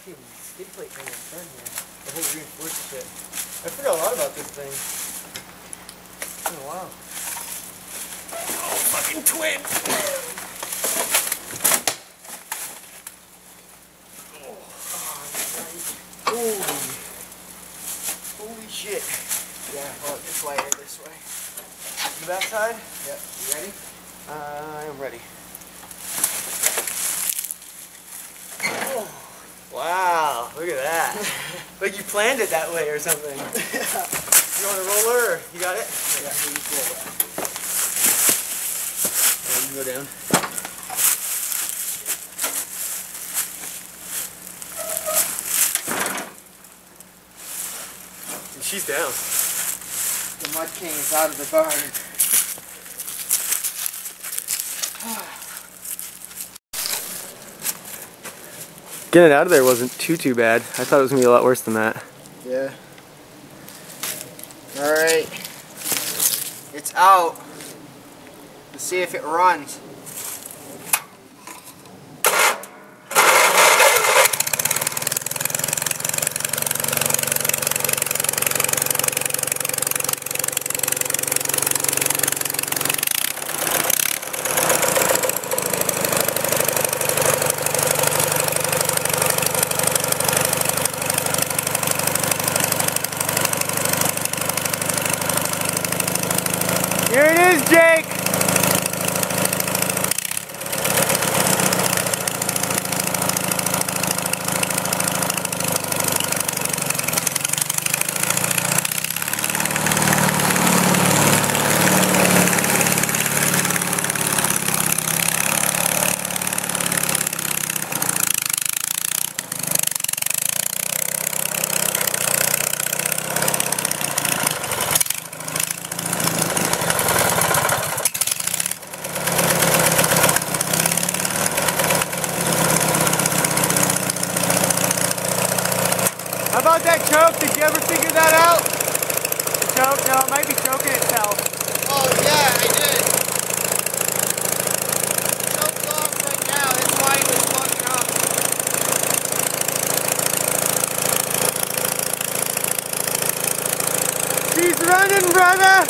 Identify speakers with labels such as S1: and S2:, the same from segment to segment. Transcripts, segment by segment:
S1: fucking skid plate thing in front here. The whole reinforced shit. I forgot a lot about this thing. It's been a while. Oh, fucking twin! Holy shit.
S2: Yeah, well, this way or this way.
S1: The back side?
S2: Yep. You ready?
S1: I am ready. Oh, wow, look at that. Like you planned it that way or something. You want a roller or you got it?
S2: Yeah, you roll it.
S1: Yeah, you can go down. And she's down.
S2: The Mud King is out of the barn.
S1: Getting it out of there wasn't too bad. I thought it was going to be a lot worse than that.
S2: Yeah. Alright. It's out. Let's see if it runs.
S1: Here it is, Jake! How about that choke? Did you ever figure that out? The choke? No, it might be choking itself.
S2: Oh yeah, I did. Choke's off right now. That's why it was fucking up.
S1: She's running, brother!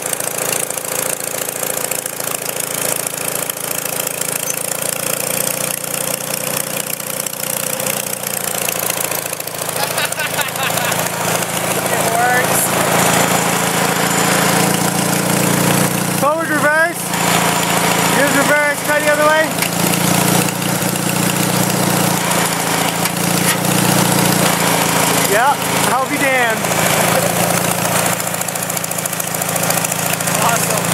S1: Forward reverse. Here's reverse. Try the other way. Yep. I'll be damned.
S2: Awesome.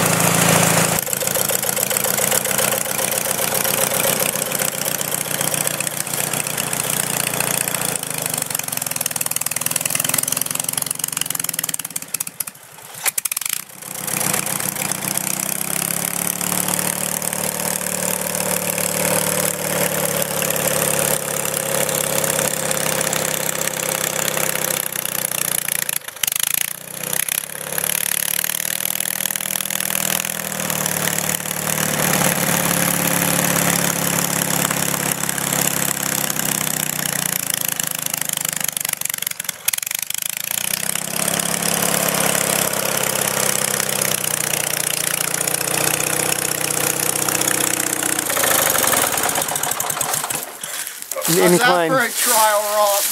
S1: An
S2: How's
S1: incline.
S2: that for a trial romp,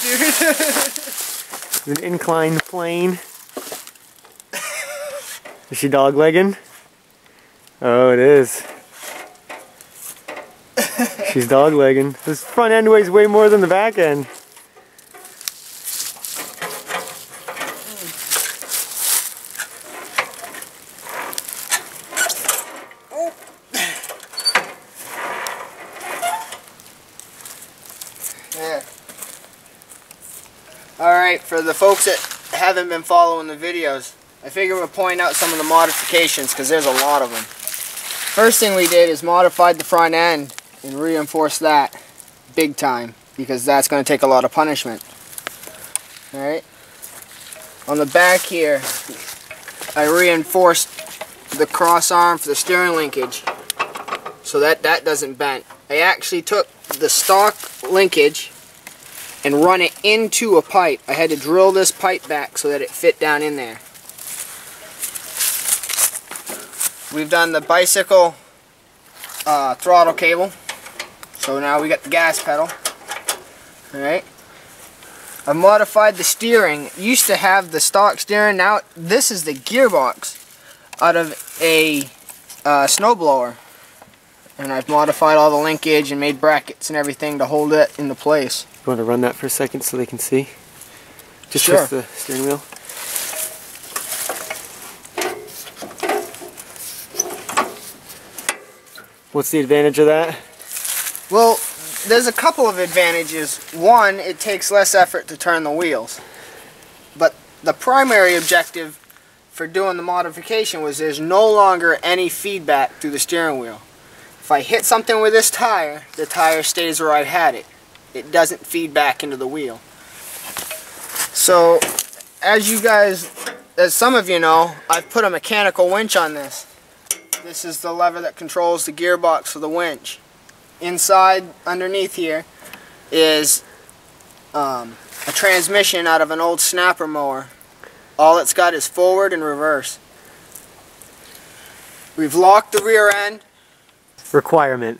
S2: dude?
S1: An inclined plane. Is she dog legging? Oh, it is. She's dog legging. This front end weighs way more than the back end.
S2: Yeah. Alright, for the folks that haven't been following the videos, I figure we'll point out some of the modifications because there's a lot of them. First thing we did is modified the front end and reinforced that big time because that's going to take a lot of punishment. Alright. On the back here, I reinforced the cross arm for the steering linkage so that doesn't bend. I actually took the stock linkage and run it into a pipe. I had to drill this pipe back so that it fit down in there. We've done the bicycle throttle cable. So now we got the gas pedal. Alright. I've modified the steering. It used to have the stock steering. Now this is the gearbox out of a snowblower. And I've modified all the linkage and made brackets and everything to hold it into place.
S3: You want to run that for a second so they can see? Just
S2: sure.
S3: twist the steering wheel. What's the advantage of that?
S2: Well, there's a couple of advantages. One, it takes less effort to turn the wheels. But the primary objective for doing the modification was there's no longer any feedback through the steering wheel. If I hit something with this tire, the tire stays where I had it. It doesn't feed back into the wheel. So, as some of you know, I've put a mechanical winch on this. This is the lever that controls the gearbox for the winch. Inside, underneath here, is a transmission out of an old snapper mower. All it's got is forward and reverse. We've locked the rear end.
S3: Requirement.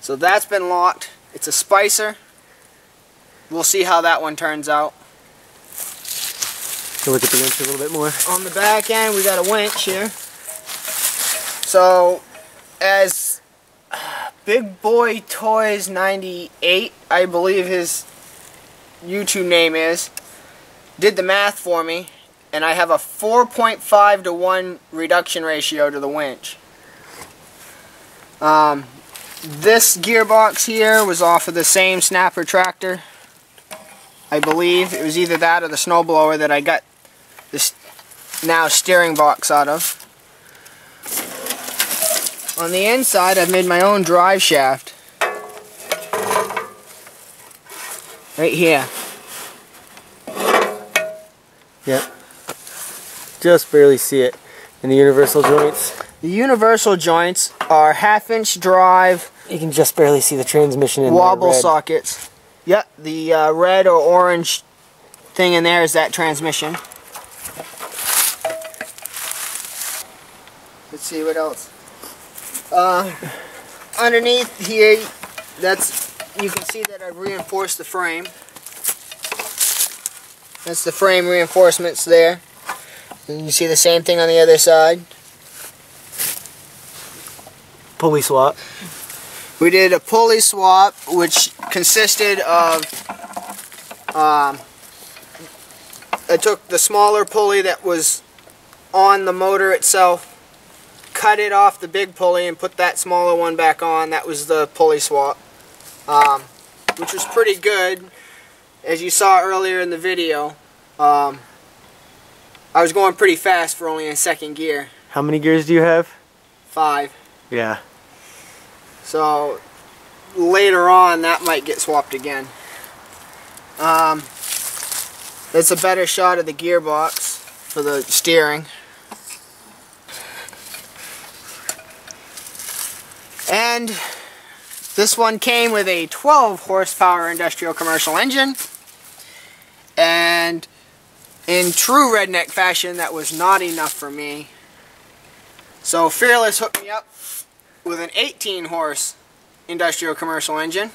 S2: So that's been locked. It's a Spicer. We'll see how that one turns out.
S3: Can we look at the winch a little bit more?
S2: On the back end, we got a winch here. So, as Big Boy Toys 98, I believe his YouTube name is, did the math for me, and I have a 4.5 to 1 reduction ratio to the winch. This gearbox here was off of the same snapper tractor. I believe it was either that or the snowblower that I got this now steering box out of. On the inside, I've made my own drive shaft. Right here.
S3: Yep. Just barely see it. And the universal joints?
S2: The universal joints are 1/2-inch drive.
S3: You can just barely see the transmission in
S2: wobble
S3: there, red.
S2: sockets. Yep, the red or orange thing in there is that transmission. Let's see what else. Underneath here, you can see that I've reinforced the frame. That's the frame reinforcements there. And you see the same thing on the other side.
S3: Pulley swap.
S2: We did a pulley swap, which consisted of, I took the smaller pulley that was on the motor itself, cut it off the big pulley and put that smaller one back on. That was the pulley swap, which was pretty good. As you saw earlier in the video, I was going pretty fast for only in second gear.
S3: How many gears do you have? 5. Yeah.
S2: So later on that might get swapped again. That's a better shot of the gearbox for the steering. And this one came with a 12 horsepower industrial commercial engine. And in true redneck fashion, that was not enough for me. So Fearless hooked me up with an 18 horse industrial commercial engine.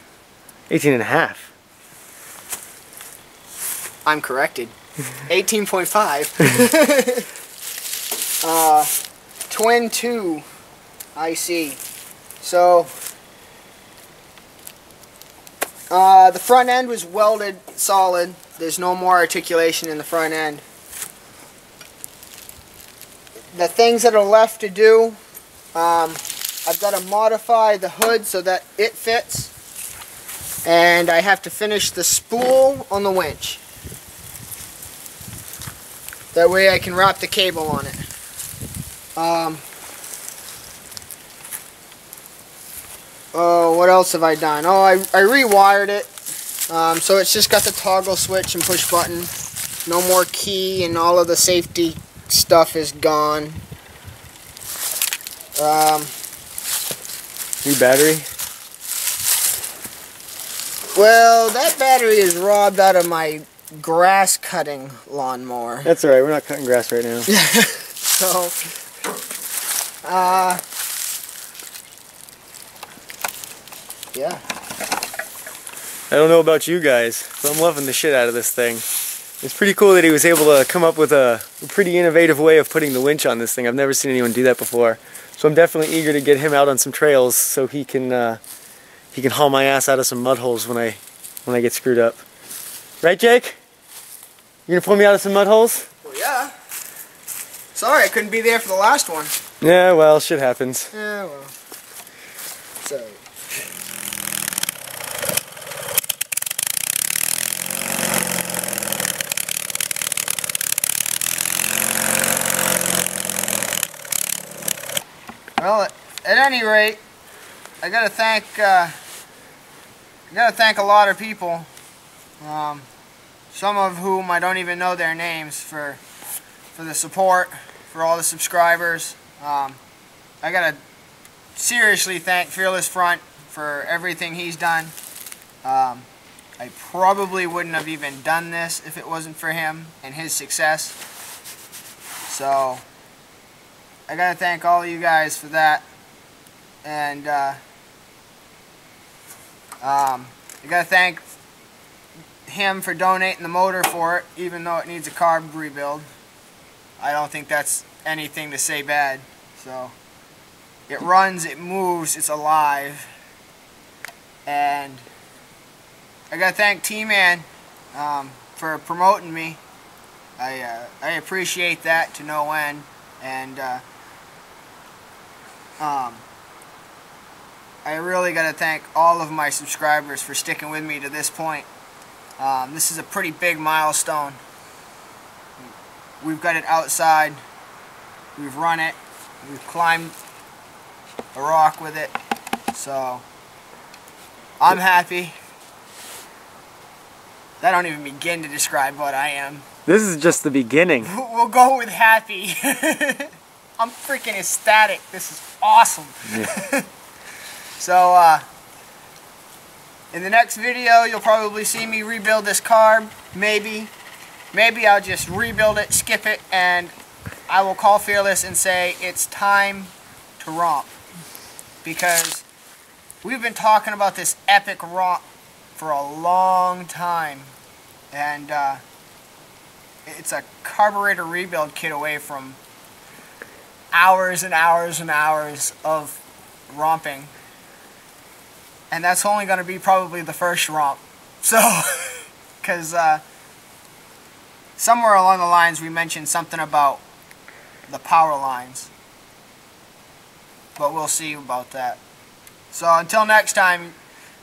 S3: 18.5.
S2: I'm corrected. 18.5. Twin 2 IC. So the front end was welded solid. There's no more articulation in the front end. The things that are left to do, I've got to modify the hood so that it fits, and I have to finish the spool on the winch. That way I can wrap the cable on it. Oh, what else have I done? Oh, I rewired it. So it's just got the toggle switch and push button. No more key, and all of the safety stuff is gone.
S3: New battery?
S2: Well, that battery is robbed out of my grass cutting lawnmower.
S3: That's alright, we're not cutting grass right now.
S2: So, yeah.
S3: I don't know about you guys, but I'm loving the shit out of this thing. It's pretty cool that he was able to come up with a pretty innovative way of putting the winch on this thing. I've never seen anyone do that before. So I'm definitely eager to get him out on some trails so he can haul my ass out of some mud holes when I get screwed up. Right, Jake? You gonna pull me out of some mud holes?
S2: Well, yeah. Sorry, I couldn't be there for the last one.
S3: Yeah, well, shit happens.
S2: Yeah, well. So. Well, at any rate, I gotta thank a lot of people, some of whom I don't even know their names, for the support, for all the subscribers. I gotta seriously thank Fearless Front for everything he's done. I probably wouldn't have even done this if it wasn't for him and his success. So I gotta thank all of you guys for that, and I gotta thank him for donating the motor for it, even though it needs a carb rebuild. I don't think that's anything to say bad. So it runs, it moves, it's alive, and I gotta thank T-Man for promoting me. I appreciate that to no end, and I really got to thank all of my subscribers for sticking with me to this point. This is a pretty big milestone. We've got it outside, we've run it, we've climbed a rock with it, so I'm happy. I don't even begin to describe what I am.
S3: This is just the beginning.
S2: We'll go with happy. I'm freaking ecstatic. This is awesome. Yeah. So, in the next video, you'll probably see me rebuild this carb. Maybe I'll just rebuild it, skip it, and I will call Fearless and say it's time to romp. Because we've been talking about this epic romp for a long time. And, it's a carburetor rebuild kit away from hours and hours and hours of romping. And that's only going to be probably the first romp. So, because somewhere along the lines we mentioned something about the power lines. But we'll see about that. So until next time,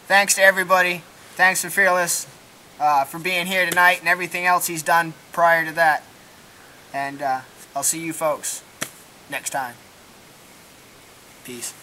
S2: thanks to everybody. Thanks to Fearless for being here tonight and everything else he's done prior to that. And I'll see you folks next time. Peace.